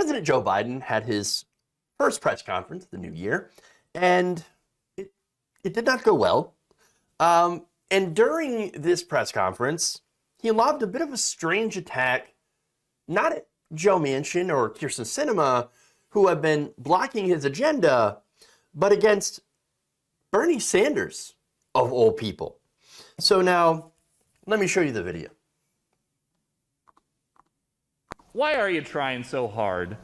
President Joe Biden had his first press conference of the new year, and it did not go well. And during this press conference, he lobbed a bit of a strange attack, not at Joe Manchin or Kyrsten Sinema, who have been blocking his agenda, but against Bernie Sanders, of all people. So now, let me show you the video. Why are you trying so hard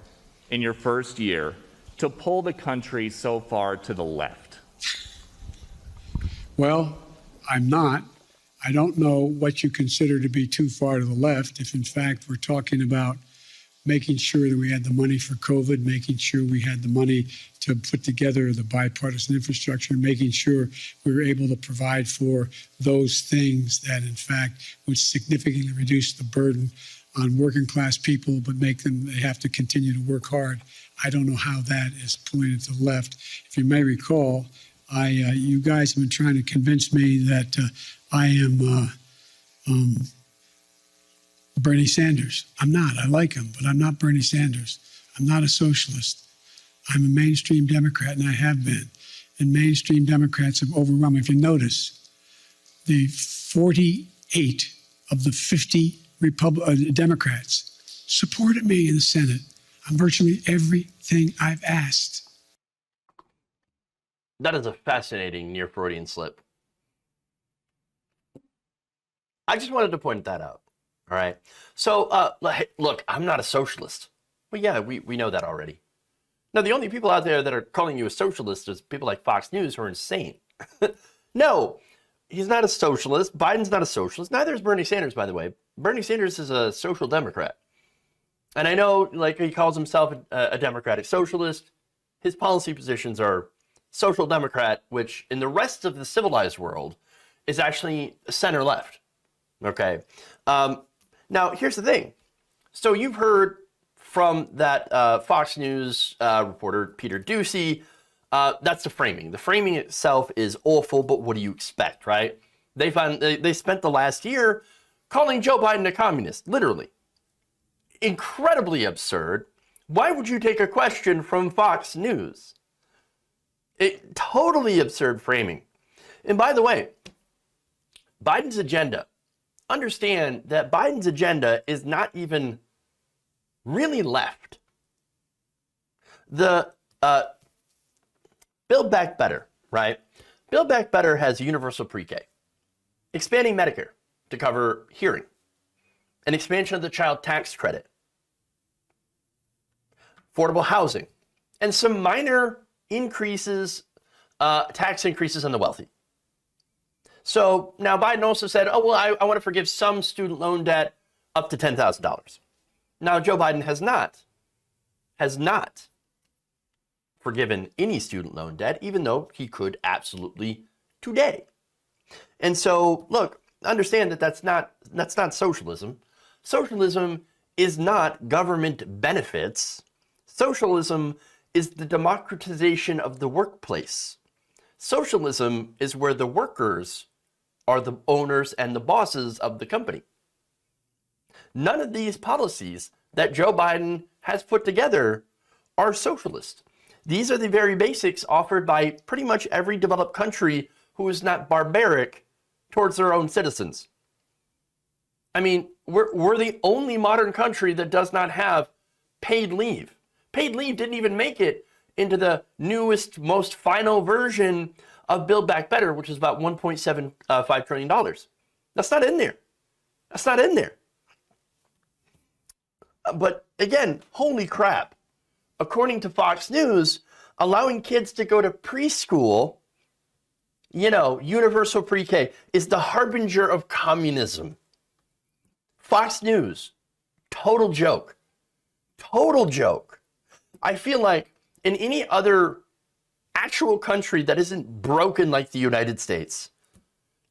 in your first year to pull the country so far to the left? Well, I'm not. I don't know what you consider to be too far to the left. If in fact we're talking about making sure that we had the money for COVID, making sure we had the money to put together the bipartisan infrastructure, making sure we were able to provide for those things that in fact would significantly reduce the burden on working class people, but make them, they have to continue to work hard. I don't know how that is pointed to the left. If you may recall, you guys have been trying to convince me that I am Bernie Sanders. I'm not. I like him, but I'm not Bernie Sanders. I'm not a socialist. I'm a mainstream Democrat, and I have been. And mainstream Democrats have overwhelmed me. If you notice, the 48 of the 50 Democrats supported me in the Senate on virtually everything I've asked. That is a fascinating near Freudian slip. I just wanted to point that out. All right. So, look, I'm not a socialist. Well, yeah, we know that already. Now, the only people out there that are calling you a socialist is people like Fox News who are insane. No, he's not a socialist. Biden's not a socialist. Neither is Bernie Sanders, by the way. Bernie Sanders is a social democrat. And I know, like, he calls himself a democratic socialist. His policy positions are social democrat, which in the rest of the civilized world is actually center left. Okay. Now, here's the thing. So you've heard from that Fox News reporter, Peter Doocy. That's the framing. The framing itself is awful, but what do you expect, right? They spent the last year calling Joe Biden a communist, literally. Incredibly absurd. Why would you take a question from Fox News? Totally absurd framing. And by the way, Biden's agenda, understand that Biden's agenda is not even really left. The Build Back Better, right? Build Back Better has universal pre-K, expanding Medicare to cover hearing, an expansion of the child tax credit, affordable housing, and some minor increases, tax increases on the wealthy. So now Biden also said, oh, well, I want to forgive some student loan debt up to $10,000. Now, Joe Biden has not forgiven any student loan debt, even though he could absolutely today. And so, look, understand that that's not socialism. Socialism is not government benefits. Socialism is the democratization of the workplace. Socialism is where the workers are the owners and the bosses of the company. None of these policies that Joe Biden has put together are socialist. These are the very basics offered by pretty much every developed country who is not barbaric towards their own citizens. I mean, we're the only modern country that does not have paid leave. Paid leave didn't even make it into the newest, most final version of Build Back Better, which is about $1.75 trillion. That's not in there. That's not in there. But again, holy crap. According to Fox News, allowing kids to go to preschool, universal pre-K, is the harbinger of communism. Fox News, total joke. Total joke. I feel like in any other actual country that isn't broken like the United States,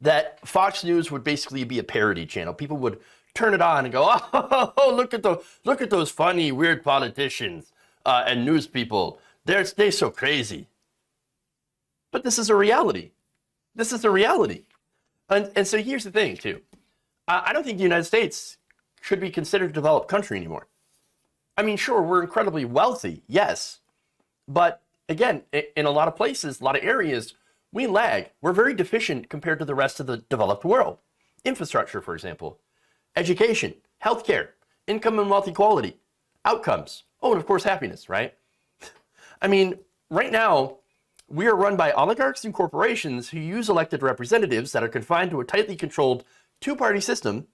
that Fox News would basically be a parody channel. People would turn it on and go, oh, look at those funny, weird politicians and news people. They're so crazy. But this is a reality. This is a reality. And so here's the thing, too. I don't think the United States should be considered a developed country anymore. I mean, sure, we're incredibly wealthy, yes. But again, in a lot of places, a lot of areas, we lag. We're very deficient compared to the rest of the developed world. Infrastructure, for example, education, healthcare, income and wealth equality, outcomes. Oh, and of course, happiness, right? I mean, right now, we are run by oligarchs and corporations who use elected representatives that are confined to a tightly controlled two-party system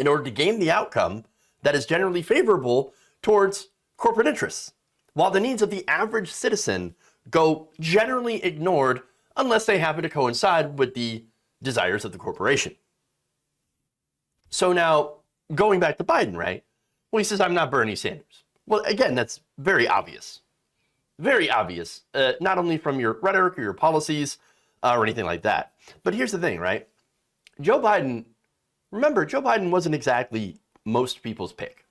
in order to gain the outcome that is generally favorable towards corporate interests, while the needs of the average citizen go generally ignored unless they happen to coincide with the desires of the corporation. So now, going back to Biden, right? Well, he says, I'm not Bernie Sanders. Well, again, that's very obvious. Very obvious, not only from your rhetoric or your policies or anything like that. But here's the thing, right? Joe Biden, remember, Joe Biden wasn't exactly most people's pick.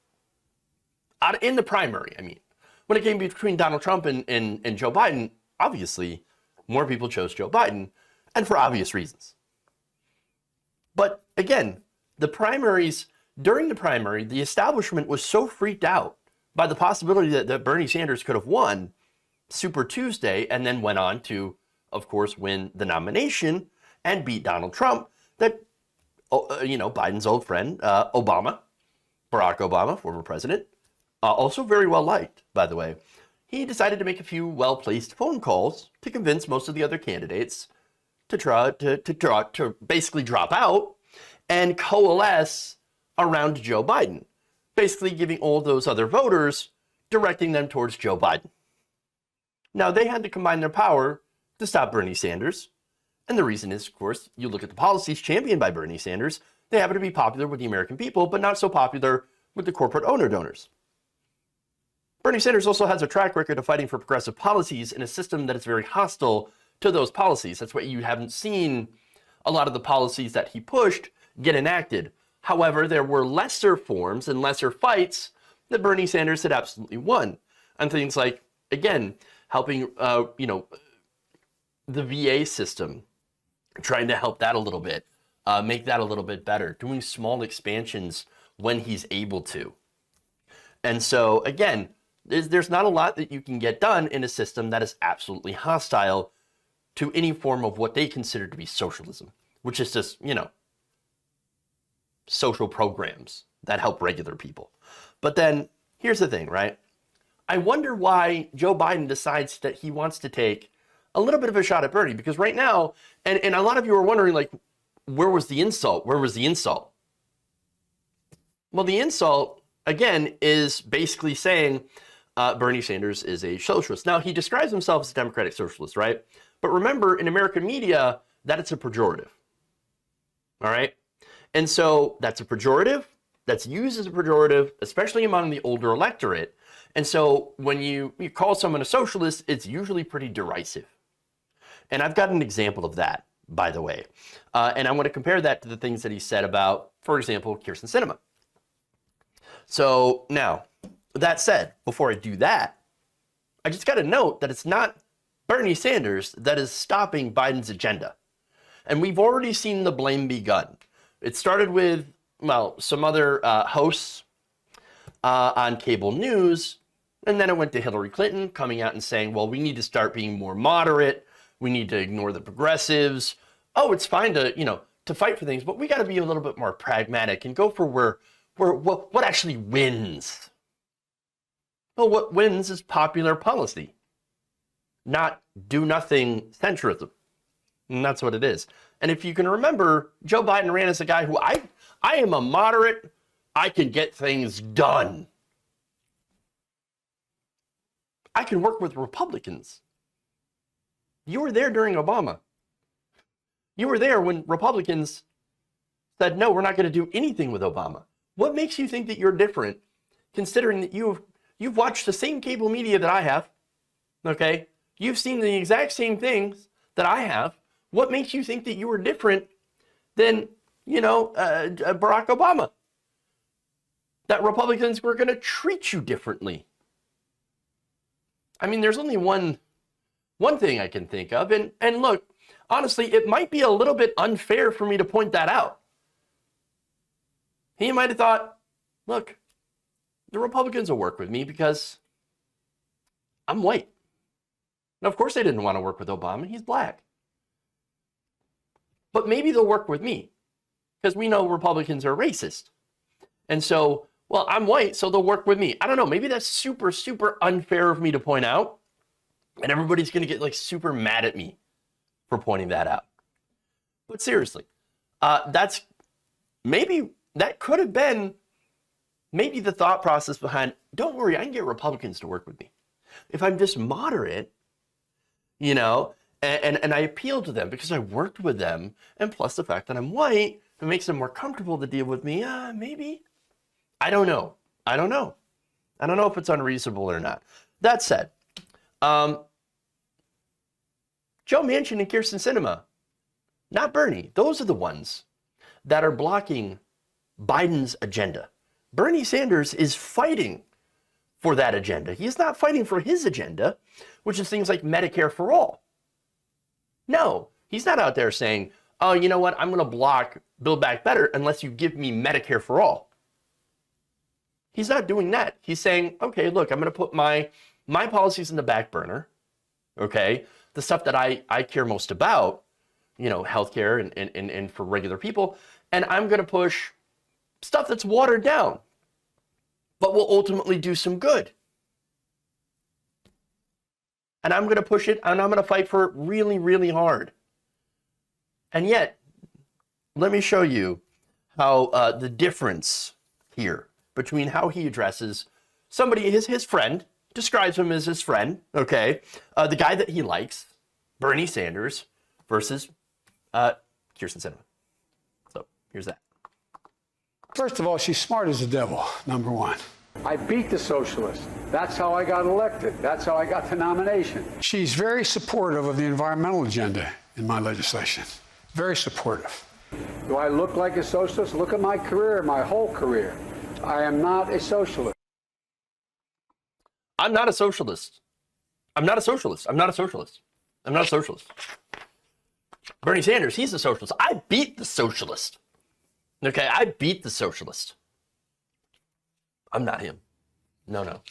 In the primary, I mean. When it came between Donald Trump and Joe Biden, obviously, more people chose Joe Biden, and for obvious reasons. But again, during the primary, the establishment was so freaked out by the possibility that Bernie Sanders could have won Super Tuesday and then went on to, of course, win the nomination and beat Donald Trump, that, Biden's old friend, Barack Obama, former president, also very well liked, by the way, he decided to make a few well-placed phone calls to convince most of the other candidates to basically drop out and coalesce around Joe Biden, basically giving all those other voters, directing them towards Joe Biden. Now, they had to combine their power to stop Bernie Sanders. And the reason is, of course, you look at the policies championed by Bernie Sanders, they happen to be popular with the American people, but not so popular with the corporate donors. Bernie Sanders also has a track record of fighting for progressive policies in a system that is very hostile to those policies. That's why you haven't seen a lot of the policies that he pushed get enacted. However, there were lesser forms and lesser fights that Bernie Sanders had absolutely won. And things like, again, helping, the VA system, trying to help that a little bit, make that a little bit better, doing small expansions when he's able to. And so, again, there's not a lot that you can get done in a system that is absolutely hostile to any form of what they consider to be socialism, which is just, social programs that help regular people. But then here's the thing, right? I wonder why Joe Biden decides that he wants to take a little bit of a shot at Bernie, because right now, and a lot of you are wondering, like, where was the insult? Where was the insult? Well, the insult, again, is basically saying Bernie Sanders is a socialist. Now, he describes himself as a democratic socialist, right? But remember, in American media, that it's a pejorative. All right? And so that's a pejorative, that's used as a pejorative, especially among the older electorate. And so when you call someone a socialist, it's usually pretty derisive. And I've got an example of that, by the way. And I want to compare that to the things that he said about, for example, Kyrsten Sinema. So now, that said, before I do that, I just got to note that it's not Bernie Sanders that is stopping Biden's agenda. And we've already seen the blame begun. It started with, some other hosts on cable news, and then it went to Hillary Clinton coming out and saying, well, we need to start being more moderate. We need to ignore the progressives. Oh, it's fine to fight for things, but we got to be a little bit more pragmatic and go for what actually wins. Well, what wins is popular policy, not do-nothing centrism. And that's what it is. And if you can remember, Joe Biden ran as a guy who I am a moderate, I can get things done. I can work with Republicans. You were there during Obama. You were there when Republicans said, no, we're not going to do anything with Obama. What makes you think that you're different, considering that you've watched the same cable media that I have, okay? You've seen the exact same things that I have. What makes you think that you were different than, Barack Obama? That Republicans were going to treat you differently. I mean, there's only one thing I can think of. And look, honestly, it might be a little bit unfair for me to point that out. He might have thought, look, the Republicans will work with me because I'm white. Now, of course, they didn't want to work with Obama. He's black. But maybe they'll work with me because we know Republicans are racist. And so, well, I'm white, so they'll work with me. I don't know. Maybe that's super, super unfair of me to point out. And everybody's going to get like super mad at me for pointing that out. But seriously, that could have been maybe the thought process behind, don't worry, I can get Republicans to work with me. If I'm just moderate, you know, and I appeal to them because I worked with them, and plus the fact that I'm white, it makes them more comfortable to deal with me. Maybe. I don't know. I don't know if it's unreasonable or not. That said, Joe Manchin and Kyrsten Sinema, not Bernie, those are the ones that are blocking Biden's agenda. Bernie Sanders is fighting for that agenda. He is not fighting for his agenda, which is things like Medicare for all. No, he's not out there saying, oh, you know what, I'm going to block Build Back Better unless you give me Medicare for all. He's not doing that. He's saying, okay, look, I'm going to put my policies in the back burner, okay? The stuff that I care most about, you know, healthcare and for regular people, and I'm going to push stuff that's watered down, but will ultimately do some good. And I'm going to push it, and I'm going to fight for it really, really hard. And yet, let me show you how the difference here between how he addresses somebody, his friend, describes him as his friend, okay? The guy that he likes, Bernie Sanders, versus Kyrsten Sinema. So here's that. First of all, she's smart as the devil, number one. I beat the socialists. That's how I got elected. That's how I got the nomination. She's very supportive of the environmental agenda in my legislation. Very supportive. Do I look like a socialist? Look at my career, my whole career. I am not a socialist. I'm not a socialist. I'm not a socialist. I'm not a socialist. I'm not a socialist. Bernie Sanders, he's a socialist. I beat the socialist. Okay, I beat the socialist. I'm not him. No.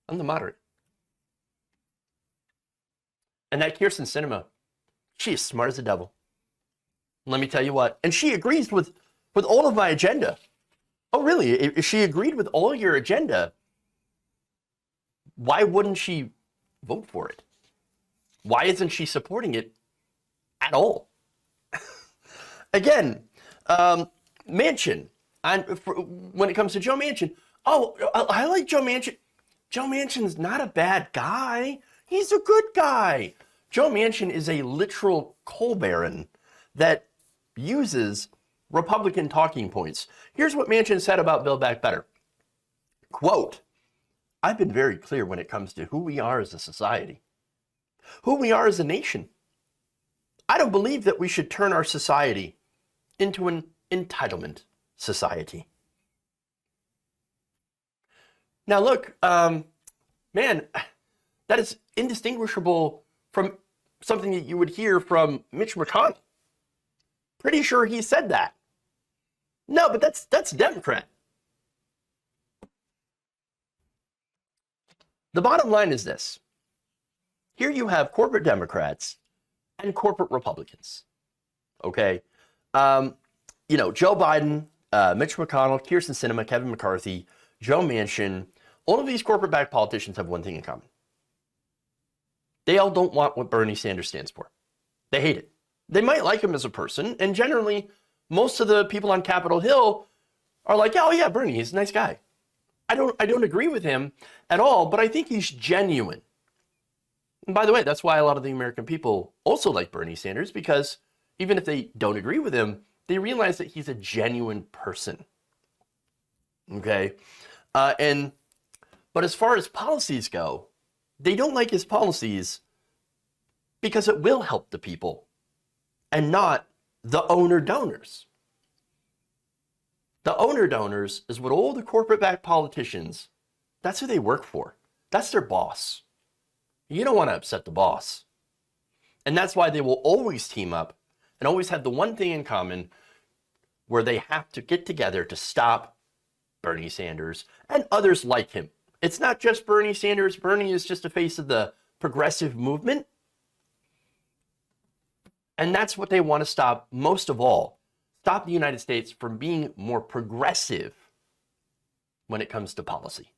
I'm the moderate. And that Kyrsten Sinema, she is smart as the devil. Let me tell you what. And she agrees with all of my agenda. Oh, really? If she agreed with all your agenda, why wouldn't she vote for it? Why isn't she supporting it at all? Again, Manchin, when it comes to Joe Manchin, oh, I like Joe Manchin. Joe Manchin's not a bad guy. He's a good guy. Joe Manchin is a literal coal baron that uses Republican talking points. Here's what Manchin said about Build Back Better. Quote, I've been very clear when it comes to who we are as a society, who we are as a nation. I don't believe that we should turn our society into an entitlement society. Now look, man, that is indistinguishable from something that you would hear from Mitch McConnell. Pretty sure he said that. No, but that's Democrat. The bottom line is this. Here you have corporate Democrats and corporate Republicans. Okay? You know, Joe Biden, Mitch McConnell, Kyrsten Sinema, Kevin McCarthy, Joe Manchin, all of these corporate-backed politicians have one thing in common. They all don't want what Bernie Sanders stands for. They hate it. They might like him as a person, and generally, most of the people on Capitol Hill are like, oh yeah, Bernie, he's a nice guy. I don't agree with him at all, but I think he's genuine. And by the way, that's why a lot of the American people also like Bernie Sanders, because even if they don't agree with him, they realize that he's a genuine person. Okay? But as far as policies go, they don't like his policies because it will help the people and not the owner donors. The owner donors is what all the corporate-backed politicians, that's who they work for. That's their boss. You don't want to upset the boss. And that's why they will always team up and always have the one thing in common where they have to get together to stop Bernie Sanders and others like him. It's not just Bernie Sanders. Bernie is just a face of the progressive movement. And that's what they want to stop most of all. Stop the United States from being more progressive when it comes to policy.